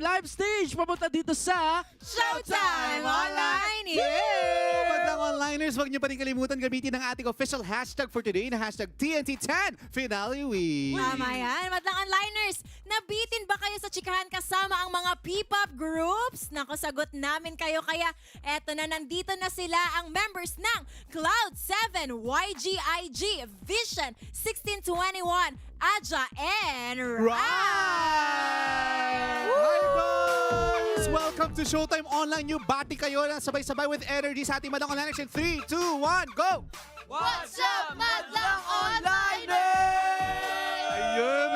live stage papunta dito sa Showtime Online! Bandang onliners, huwag niyo pa rin kalimutan gamitin ang ating official hashtag for today na hashtag TNT10 Finale Week. Tama yan. Madlang onliners, nabitin ba kayo sa chikahan kasama ang mga P-pop groups? Naku, sagot namin kayo. Kaya eto na, nandito na sila ang members ng Cloud7, YGIG, Vision, 1621, Aja, and Right! Hi guys! Welcome to Showtime Online. New bati kayo na sabay-sabay with energy sa ating Madlang Onliners in 3, 2, 1, go! What's up, Madlang Onliners? Ayun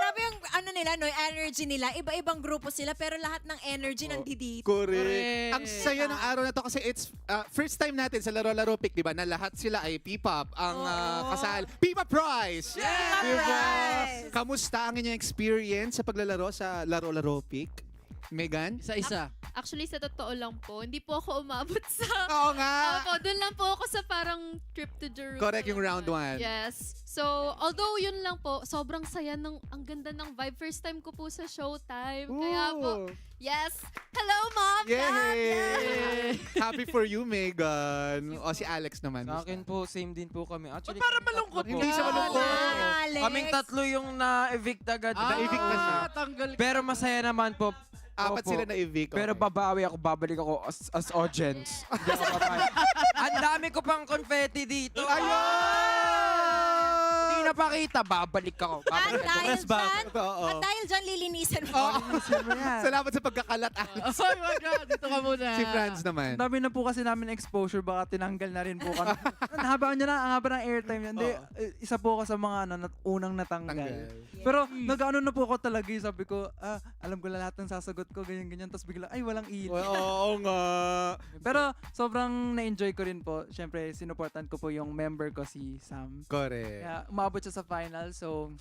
Grabe yung ano nila, no, energy nila. Iba-ibang grupo sila pero lahat ng energy nandito. Correct. Ang Correct. saya ng araw na to kasi it's first time natin sa Laro-Laro Pick, di ba? Na lahat sila ay P-pop. Ang kasal, P-pop Prize! P-pop Diba? Prize! Kamusta ang inyong experience sa paglalaro sa Laro-Laro Pick? Megan? isa-isa. Actually, sa totoo lang po, hindi po ako umabot sa... Oo nga! Opo, doon lang po ako sa parang trip to Jerusalem. Correct, yung round 1. Yes. So, although yun lang po, sobrang saya ng, ang ganda ng vibe. First time ko po sa Showtime. Kaya po, yes. Hello, Mom! Dad! Yay! Happy for you, Megan. O si Alex naman. Sa akin po, same din po kami. Actually, Ba't parang kaming malungkot tatlo po. Hindi siya malungkot. Alex. Kaming tatlo yung na-evict agad. Na-evict na siya. Tanggal. Pero masaya naman po. Apat Opo. sila na-evict. Pero babawi ako, babalik ako as audience. Hindi ako papayag. Ang dami ko pang confetti dito. Hindi Ayun! napakita, babalik ako. At Babalik ako. dahil dyan, Oo. at dahil dyan, lilinisan mo. Salamat sa pagkakalat, Alex. Oh my God, dito ka muna. Si Franz naman. Ang dami na po kasi namin exposure, baka tinanggal na rin po kami. Ang haba niya na, ang haba ng airtime niya. Hindi, isa po ako sa mga unang natanggal. Tanggal. Pero nag-ano na po ako talaga, sabi ko, alam ko na lahat ng sasagot ko, ganyan-ganyan. Tapos bigla, ay, walang ilaw. Oo nga. Pero sobrang na-enjoy ko rin po. Siyempre, sinuportan ko po yung member ko, si Sam. Correct. Kaya umabot siya sa final, so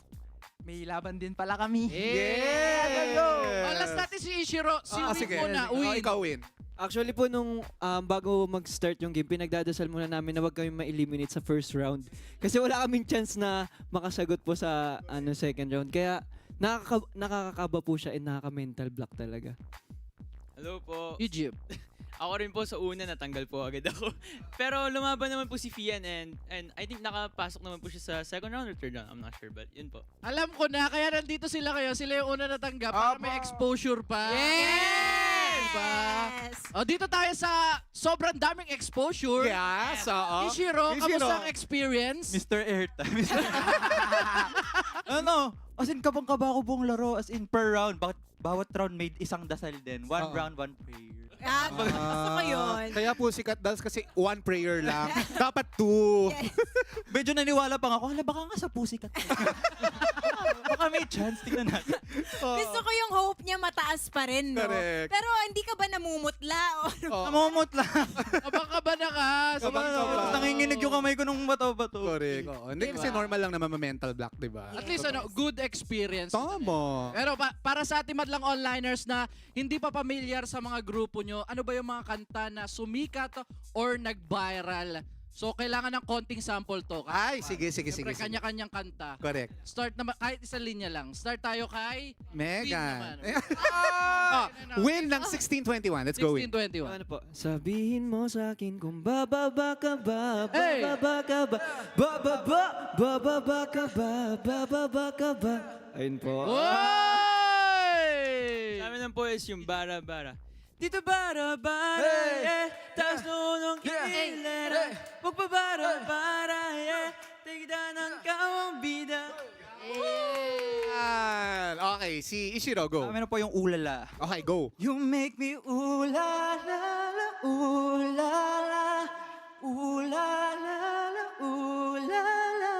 may laban din pala kami. Yeah! Last natin si Ishiro. Si Win sige. muna. Oh, Win. ikaw, Win. Actually po nung bago mag-start yung game, pinagdadasal muna namin na wag kami ma-eliminate sa first round. Kasi wala kaming chance na makasagot po sa second round. Kaya nakakakaba po siya and nakaka-mental block talaga. Hello po. Egypt. Ako rin po sa una, natanggal po agad ako. Pero lumaban naman po si Fian and I think nakapasok naman po siya sa second round or third round. I'm not sure, but yun po. Alam ko na, kaya nandito sila kayo. Sila yung una natanggap para may exposure pa. Yes! Diba? O, dito tayo sa sobrang daming exposure. Yes, oo. Ishiro, kamusta ang experience? Mr. Airtime. Ano? As in, kabang-kaba ko buong laro. As in, per round. Bawat round made isang dasal din. One Oo. round, one prayer. Gusto ko yun. Kaya po sikat dahil kasi one prayer lang. Dapat two. Yes. Medyo naniwala pa nga ako, hala, baka nga sa pusikat. Baka may chance, tingnan natin. Gusto ko yung hope niya mataas pa rin, no? Correct. Pero hindi ka ba namumutla? O ano? Namumot lang. Kabang-kaba na ka. Kabang-kaba. Nanginginig yung kamay ko nung bato-bato. Correct. Oo. Hindi kasi normal lang naman ma-mental block, di ba? At least good experience. Tama. Pero para sa ating madlang onliners na hindi pa familiar sa mga grupo nyo, ano ba yung mga kanta na sumikat or nag-viral? So, kailangan ng konting sample to. Ay, sige. Siyempre, kanya-kanyang kanta. Correct. Start naman, kahit isang linya lang. Start tayo kay Megan. Win Win ng 1621. Let's go, Win. 1621. Ano po? Sabihin mo sa akin kung bababa ka ba, Hey! bababa ka ba, bababa ka ba, bababa ka ba. Ayun po. Oy! Sa amin lang po is yung bara-bara. Dito bara-bara, taas nunong kilera. Magpabara-bara, tigda ng kawang bida. Yan. Okay, si Ishiro, go. Kami na po yung ulala. Okay, go. You make me ooh-la-la-la, ooh-la-la, ooh-la-la-la, ooh-la-la.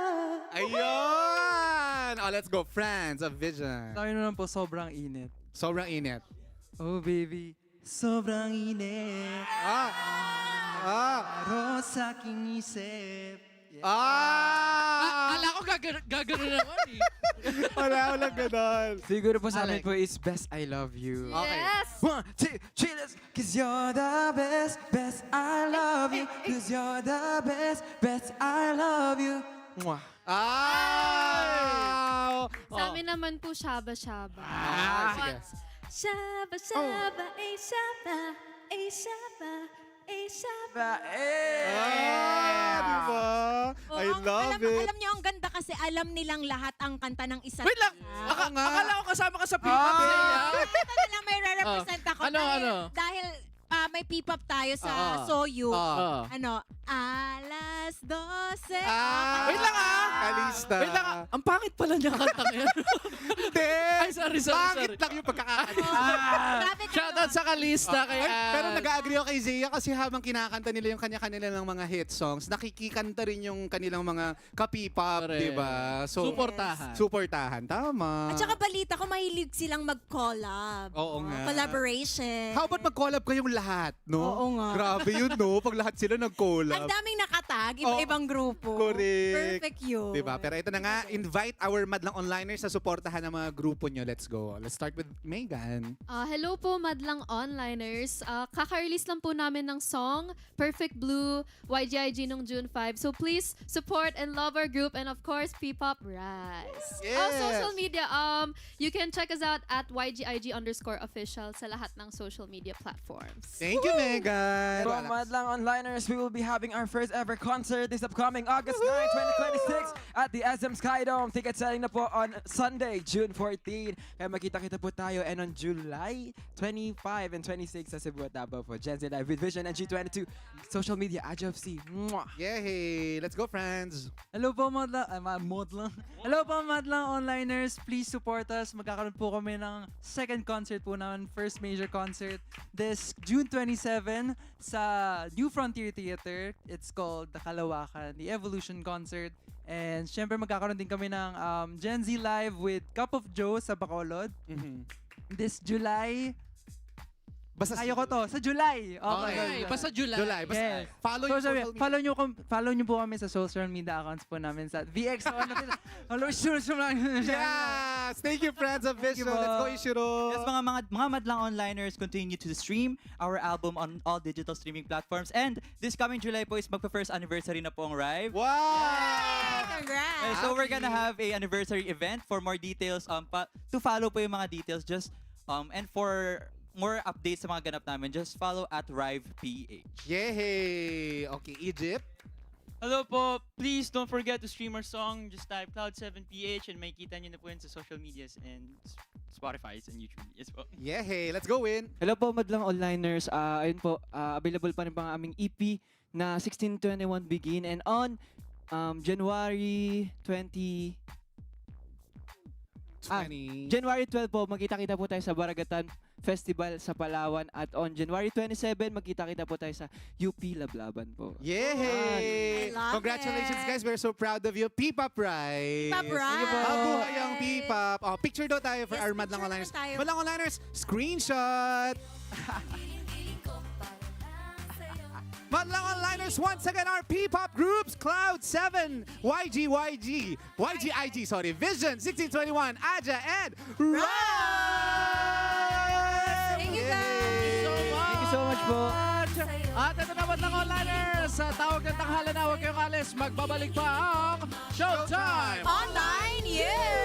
Ayun! Oh, let's go. Friends of Vision. Sabi naman po, sobrang init. Sobrang init. Oh baby, sobrang init. Araw sa aking isip. Ala ko gagano naman eh. Walang ganon. Siguro po sa amin Alex. po is best I love you. Okay. Yes! 1, 2, 3, let's. Cause you're the best, best I love you. Cause you're the best, best I love you. Mwah. Ah! Sa amin naman po, shaba-shaba. Ah, sige. Shaba, shaba, eh, shaba, eh, shaba, eh, shaba. Diba? Oh, I love it. Alam niyo, ang ganda kasi alam nilang lahat ang kanta ng isa't Wait lang! isa. Akala ko kasama ka sa P-pop Zaya. Ito na lang may re-represent ako. Ano, dahil, ano? Dahil may P-pop tayo sa Ah. Soyu. Ah. Ano? Alas 12. Wait lang Kalista. Wait lang Ang pangit pala niya kanta ngayon. Hindi. Ay, sorry. Bakit lang yung pagkakakanta? Grabe kayo. Shoutout sa Kalista kay Ay, Ann. pero nag-agree ako kay Zia kasi habang kinakanta nila yung kanya-kanila ng mga hit songs, nakikikanta rin yung kanilang mga ka-P-pop, Correct. di ba? So, Suportahan. Suportahan, tama. At saka balita ko, mahilig silang mag-collab. Oo nga. Collaboration. How about mag-collab kayong lahat, no? Oo nga. Grabe yun, no? Pag lahat sila Ang nag-collab. daming nakatag, iba-ibang grupo. Correct. Perfect yun. Diba? Pero ito na nga, invite our madlang onliners sa suportahan ng mga grupo nyo. Let's go. Let's start with Megan. Hello po, madlang onliners. Kaka-release lang po namin ng song, Perfect Blue, YGIG nung June 5. So please support and love our group and of course, P-Pop Rise. Yes. Social media, you can check us out at YGIG_official sa lahat ng social media platforms. Thank you, Megan. From Madlang Onliners, we will be having our first ever concert this upcoming August 9, 2026 at the SM Skydome. Ticket selling na po on Sunday, June 14. Kaya makita-kita po tayo. And on July 25 and 26 sa Cebu at Davao po. Gen Z Live with Vision and G22. Social media, AJFC. Mwah! Yay! Let's go, friends. Hello po, Madlang. Hello po, Madlang Onliners. Please support us. Magkakaroon po kami ng second concert po namin, first major concert, this June 27 sa New Frontier Theater. It's called The Kalawakan, The Evolution Concert. And syempre magkakaroon din kami ng Gen Z Live with Cup of Joe sa Bacolod. This July. Basta Ayoko to. Sa July. Okay, basta July. July. Basta Yes. follow yung social media. Follow nyo po kami sa social media accounts po namin sa VX. Yes! Thank you, friends of Vision. po. Let's go, Ishiro. Yes, mga madlang onliners continue to stream our album on all digital streaming platforms. And this coming July po is magpa-first anniversary na po ang Rive. Wow! Congrats. So we're gonna have a anniversary event. For more details, to follow po yung mga details, just and for more updates sa mga ganap namin, just follow at RivePH. Yay! Okay, Egypt. Hello po. Please don't forget to stream our song. Just type Cloud7PH and makikita nyo na po yun sa social medias and Spotify and YouTube. Yes po. Yay! Let's go, Win. Hello po, madlang onliners. Ayun po, available pa rin pang aming EP na 1621 Begin. And on January 20... January 12 po, magkita-kita po tayo sa Baragatan Festival sa Palawan. At on January 27, magkita-kita po tayo sa UP Lablaban po. Yay! I love Congratulations, it. guys. We're so proud of you. P-Pop Rise. P-Pop Rise. Mabuhay ang P-Pop. Oh, picture daw tayo for Yes, our Madlang picture Onliners. tayo. Madlang Onliners, screenshot. Madlang Onliners, once again, our P-Pop groups, Cloud7, YGIG, Vision, 1621, Aja, and Rise! Thank you, guys. Thank you so much po. At ito naman lang onliners, sa tawag ng tanghala na, huwag kayong alis, magbabalik pa ang Showtime! Online, yeah!